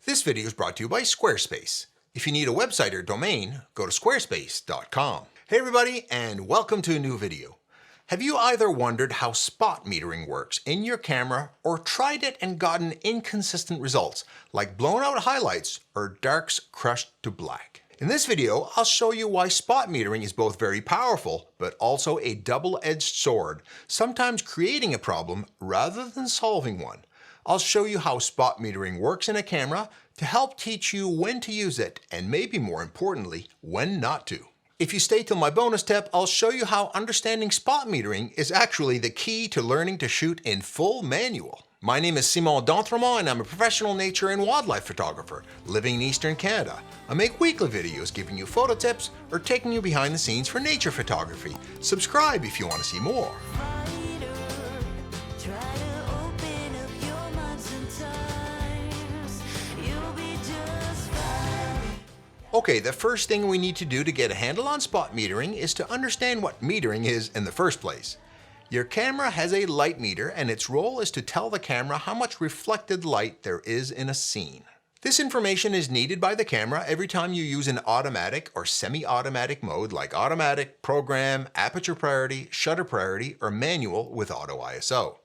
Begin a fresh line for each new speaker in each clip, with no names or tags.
This video is brought to you by Squarespace. If you need a website or domain, go to squarespace.com. Hey everybody, and welcome to a new video. Have you either wondered how spot metering works in your camera or tried it and gotten inconsistent results, like blown out highlights or darks crushed to black? In this video, I'll show you why spot metering is both very powerful, but also a double-edged sword, sometimes creating a problem rather than solving one. I'll show you how spot metering works in a camera to help teach you when to use it, and maybe more importantly, when not to. If you stay till my bonus tip, I'll show you how understanding spot metering is actually the key to learning to shoot in full manual. My name is Simon D'Entremont and I'm a professional nature and wildlife photographer living in Eastern Canada. I make weekly videos giving you photo tips or taking you behind the scenes for nature photography. Subscribe if you want to see more. Okay, the first thing we need to do to get a handle on spot metering is to understand what metering is in the first place. Your camera has a light meter and its role is to tell the camera how much reflected light there is in a scene. This information is needed by the camera every time you use an automatic or semi-automatic mode like automatic, program, aperture priority, shutter priority, or manual with auto ISO.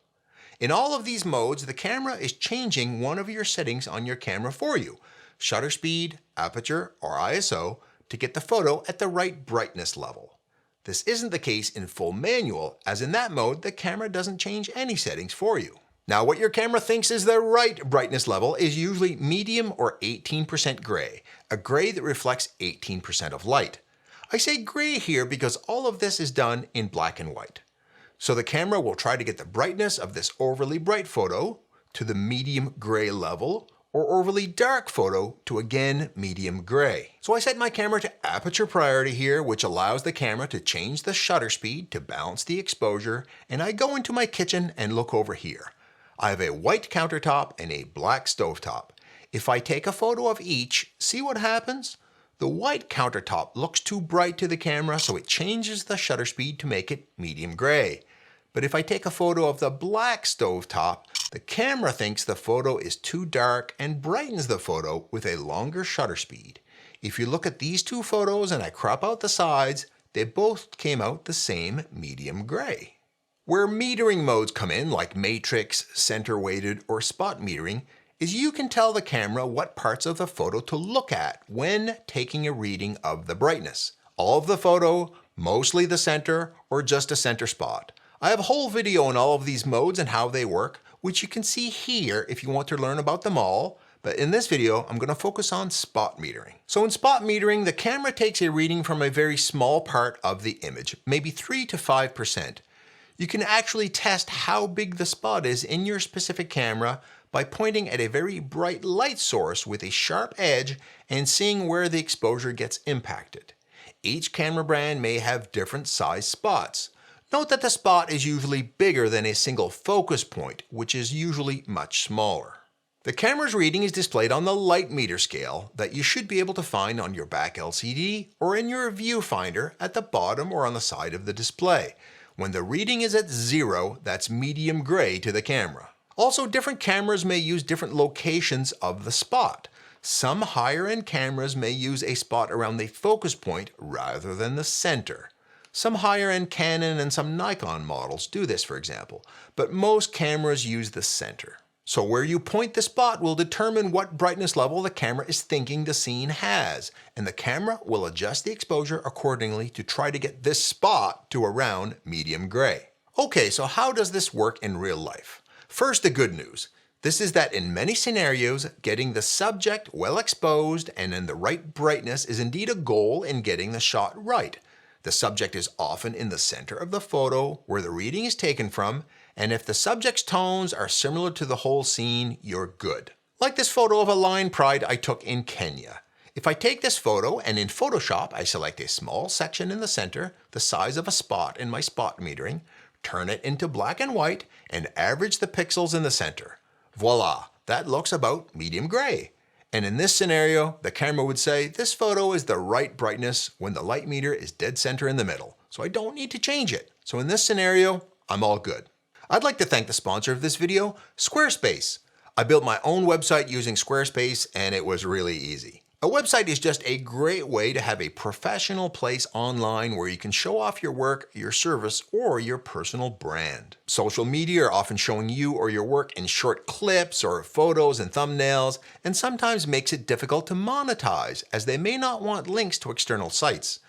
In all of these modes, the camera is changing one of your settings on your camera for you. Shutter speed, aperture, or ISO to get the photo at the right brightness level. This isn't the case in full manual, as in that mode the camera doesn't change any settings for you. Now what your camera thinks is the right brightness level is usually medium or 18% gray, a gray that reflects 18% of light. I say gray here because all of this is done in black and white. So the camera will try to get the brightness of this overly bright photo to the medium gray level, or overly dark photo to again medium gray. So I set my camera to aperture priority here, which allows the camera to change the shutter speed to balance the exposure, and I go into my kitchen and look over here. I have a white countertop and a black stovetop. If I take a photo of each, see what happens? The white countertop looks too bright to the camera, so it changes the shutter speed to make it medium gray. But if I take a photo of the black stovetop, the camera thinks the photo is too dark and brightens the photo with a longer shutter speed. If you look at these two photos and I crop out the sides, they both came out the same medium gray. Where metering modes come in, like matrix, center weighted, or spot metering, is you can tell the camera what parts of the photo to look at when taking a reading of the brightness. All of the photo, mostly the center, or just a center spot. I have a whole video on all of these modes and how they work, which you can see here if you want to learn about them all, but in this video I'm going to focus on spot metering. So in spot metering, the camera takes a reading from a very small part of the image, maybe 3 to 5%. You can actually test how big the spot is in your specific camera by pointing at a very bright light source with a sharp edge and seeing where the exposure gets impacted. Each camera brand may have different size spots. Note that the spot is usually bigger than a single focus point, which is usually much smaller. The camera's reading is displayed on the light meter scale that you should be able to find on your back LCD or in your viewfinder at the bottom or on the side of the display. When the reading is at 0, that's medium gray to the camera. Also, different cameras may use different locations of the spot. Some higher-end cameras may use a spot around the focus point rather than the center. Some higher-end Canon and some Nikon models do this, for example, but most cameras use the center. So where you point the spot will determine what brightness level the camera is thinking the scene has, and the camera will adjust the exposure accordingly to try to get this spot to around medium gray. Okay, so how does this work in real life? First, the good news. This is that in many scenarios, getting the subject well exposed and in the right brightness is indeed a goal in getting the shot right. The subject is often in the center of the photo where the reading is taken from, and if the subject's tones are similar to the whole scene, you're good. Like this photo of a lion pride I took in Kenya. If I take this photo and in Photoshop I select a small section in the center, the size of a spot in my spot metering, turn it into black and white, and average the pixels in the center. Voila, that looks about medium gray. And in this scenario, the camera would say, this photo is the right brightness when the light meter is dead center in the middle, so I don't need to change it. So in this scenario, I'm all good. I'd like to thank the sponsor of this video, Squarespace. I built my own website using Squarespace, and it was really easy. A website is just a great way to have a professional place online where you can show off your work, your service, or your personal brand. Social media are often showing you or your work in short clips or photos and thumbnails, and sometimes makes it difficult to monetize, as they may not want links to external sites.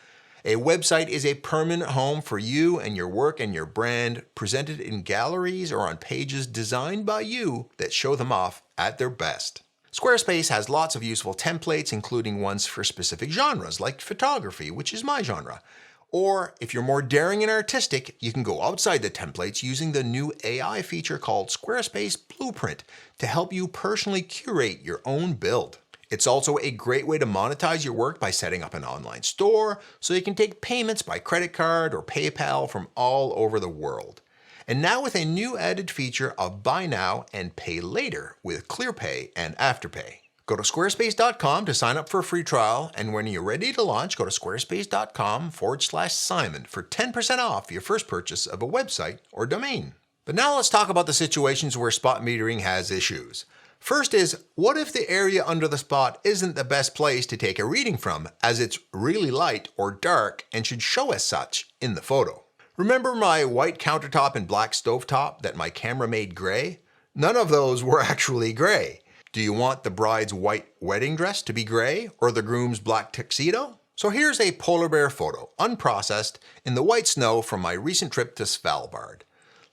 A website is a permanent home for you and your work and your brand, presented in galleries or on pages designed by you that show them off at their best. Squarespace has lots of useful templates, including ones for specific genres, like photography, which is my genre. Or if you're more daring and artistic, you can go outside the templates using the new AI feature called Squarespace Blueprint to help you personally curate your own build. It's also a great way to monetize your work by setting up an online store so you can take payments by credit card or PayPal from all over the world. And now with a new added feature of buy now and pay later with ClearPay and Afterpay. Go to squarespace.com to sign up for a free trial, and when you're ready to launch, go to squarespace.com/Simon for 10% off your first purchase of a website or domain. But now let's talk about the situations where spot metering has issues. First is, what if the area under the spot isn't the best place to take a reading from, as it's really light or dark and should show as such in the photo? Remember my white countertop and black stovetop that my camera made gray? None of those were actually gray. Do you want the bride's white wedding dress to be gray or the groom's black tuxedo? So here's a polar bear photo, unprocessed, in the white snow from my recent trip to Svalbard.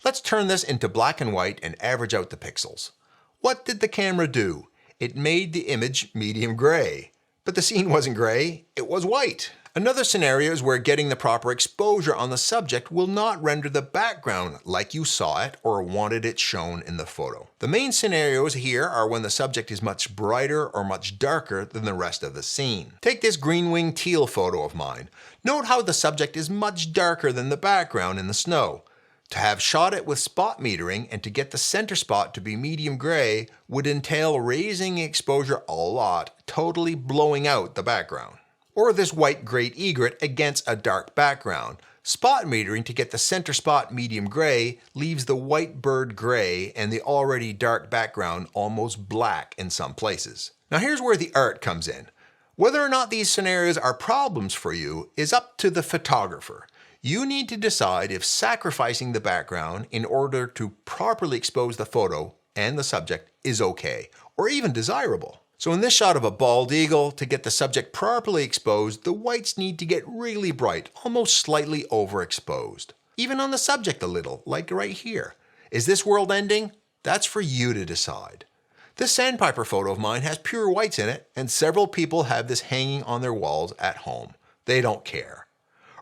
Let's turn this into black and white and average out the pixels. What did the camera do? It made the image medium gray. But the scene wasn't gray, it was white. Another scenario is where getting the proper exposure on the subject will not render the background like you saw it or wanted it shown in the photo. The main scenarios here are when the subject is much brighter or much darker than the rest of the scene. Take this green wing teal photo of mine. Note how the subject is much darker than the background in the snow. To have shot it with spot metering and to get the center spot to be medium gray would entail raising the exposure a lot, totally blowing out the background. Or this white great egret against a dark background. Spot metering to get the center spot medium gray leaves the white bird gray and the already dark background almost black in some places. Now here's where the art comes in. Whether or not these scenarios are problems for you is up to the photographer. You need to decide if sacrificing the background in order to properly expose the photo and the subject is okay, or even desirable. So in this shot of a bald eagle, to get the subject properly exposed, the whites need to get really bright, almost slightly overexposed. Even on the subject a little, like right here. Is this world ending? That's for you to decide. This sandpiper photo of mine has pure whites in it, and several people have this hanging on their walls at home. They don't care.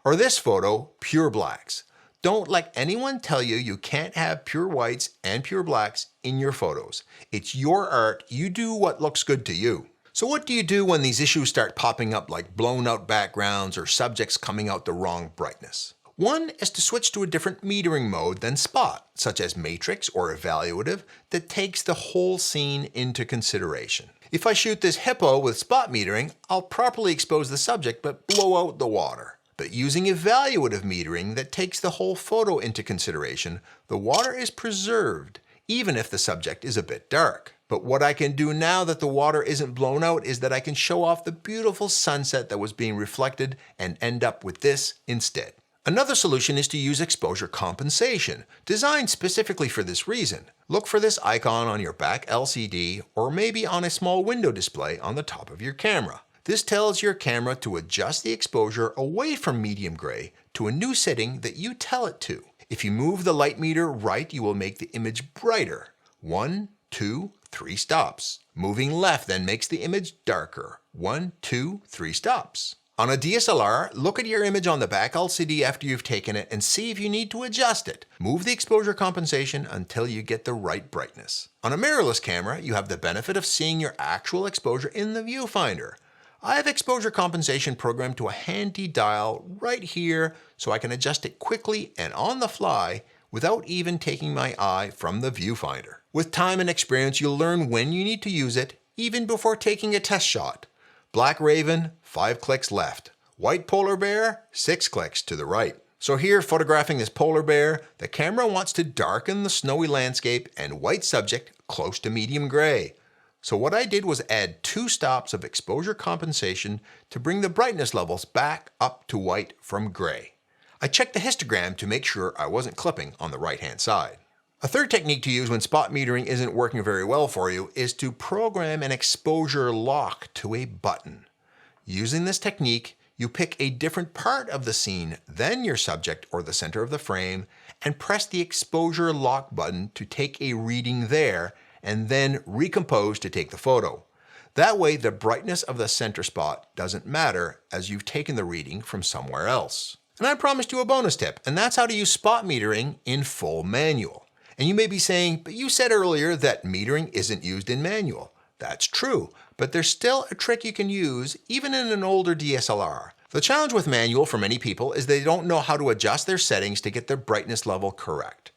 Or this photo, pure blacks. Don't let anyone tell you you can't have pure whites and pure blacks in your photos. It's your art, you do what looks good to you. So what do you do when these issues start popping up, like blown out backgrounds or subjects coming out the wrong brightness? One is to switch to a different metering mode than spot, such as matrix or evaluative, that takes the whole scene into consideration. If I shoot this hippo with spot metering, I'll properly expose the subject but blow out the water. But using evaluative metering that takes the whole photo into consideration, the water is preserved, even if the subject is a bit dark. But what I can do now that the water isn't blown out is that I can show off the beautiful sunset that was being reflected and end up with this instead. Another solution is to use exposure compensation, designed specifically for this reason. Look for this icon on your back LCD or maybe on a small window display on the top of your camera. This tells your camera to adjust the exposure away from medium gray to a new setting that you tell it to. If you move the light meter right, you will make the image brighter. 1, 2, 3 stops. Moving left then makes the image darker. 1, 2, 3 stops. On a DSLR, look at your image on the back LCD after you've taken it and see if you need to adjust it. Move the exposure compensation until you get the right brightness. On a mirrorless camera, you have the benefit of seeing your actual exposure in the viewfinder. I have exposure compensation programmed to a handy dial right here so I can adjust it quickly and on the fly without even taking my eye from the viewfinder. With time and experience, you'll learn when you need to use it, even before taking a test shot. Black Raven, 5 clicks left. White Polar Bear, 6 clicks to the right. So here, photographing this polar bear, the camera wants to darken the snowy landscape and white subject close to medium gray. So what I did was add 2 stops of exposure compensation to bring the brightness levels back up to white from gray. I checked the histogram to make sure I wasn't clipping on the right-hand side. A third technique to use when spot metering isn't working very well for you is to program an exposure lock to a button. Using this technique, you pick a different part of the scene than your subject or the center of the frame and press the exposure lock button to take a reading there and then recompose to take the photo. That way, the brightness of the center spot doesn't matter as you've taken the reading from somewhere else. And I promised you a bonus tip, and that's how to use spot metering in full manual. And you may be saying, but you said earlier that metering isn't used in manual. That's true, but there's still a trick you can use even in an older DSLR. The challenge with manual for many people is they don't know how to adjust their settings to get their brightness level correct.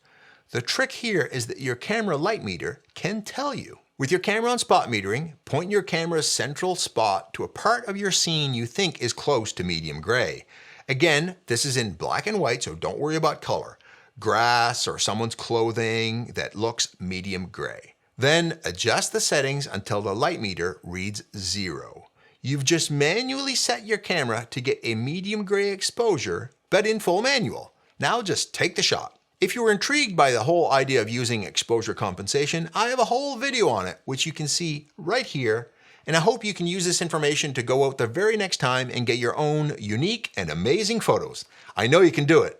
The trick here is that your camera light meter can tell you. With your camera on spot metering, point your camera's central spot to a part of your scene you think is close to medium gray. Again, this is in black and white, so don't worry about color. Grass or someone's clothing that looks medium gray. Then adjust the settings until the light meter reads 0. You've just manually set your camera to get a medium gray exposure, but in full manual. Now just take the shot. If you were intrigued by the whole idea of using exposure compensation, I have a whole video on it, which you can see right here. And I hope you can use this information to go out the very next time and get your own unique and amazing photos. I know you can do it.